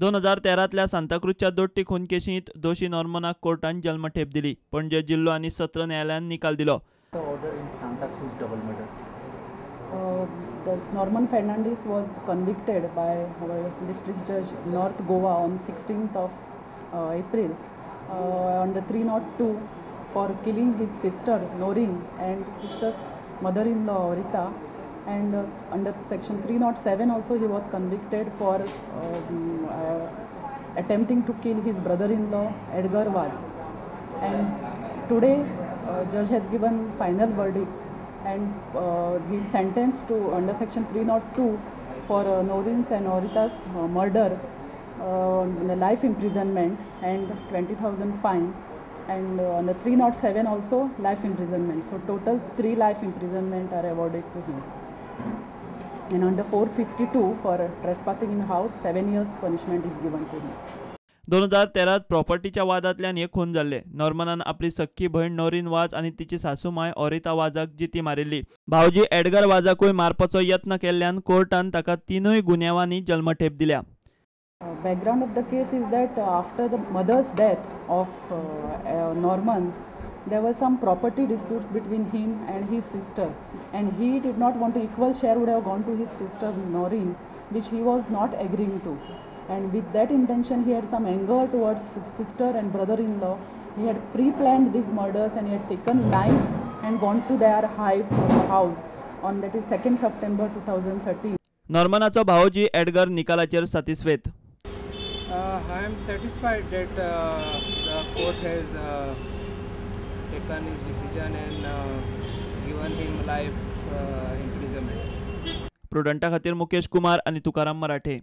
2013तल्या सांताक्रूजच्या दोट्टी खून केशींत दोशी नॉर्मनाक कोर्टान जल्मठेप दिली. पणजे जिल्लो आनी सत्र न्यायालयान निकाल दिलो. Norman Fernandez was convicted by our district judge North Goa on 16th of April under 302 for killing his sister Noreen and sister's mother-in-law Rita, and under section 307 also he was convicted for attempting to kill his brother-in-law Edgar Vaz. And today judge has given final verdict, and he is sentenced to under section 302 for Noreen's and Orita's murder, life imprisonment and 20,000 fine, and under 307 also life imprisonment. So total 3 life imprisonment are awarded to him. And under 452 for trespassing in house 7 years punishment is given to him. 2013 प्रॉपर्टीच्या वादांतल्यान हे खून जाल्ले. नॉर्मनान आपली सख्खी भयण नॉरीन was आनी तिची सासूमाय ओरिता वाजाक जिती मारिल्ली. भावजी Edgar वाजाकूय मारपाचो यत्न केल्ल्यान कोर्टान ताका 3 गुन्यांवांनी जल्मठेप दिल्या. Background of the case is that after the mother's death of Norman, there were some property disputes between him and his sister, and he did not want to equal share would have gone to his sister Noreen, which he was not agreeing to. And with that intention, he had some anger towards sister and brother-in-law. He had pre-planned these murders, and he had taken knife and gone to their house on that is 2nd September 2013. नॉर्मनाचो भावजी Edgar निकालाचेर satisfied. I am satisfied that the court has taken his decision and given him life imprisonment. प्रुडंटा खातीर मुकेश कुमार आनी तुकाराम मराठे.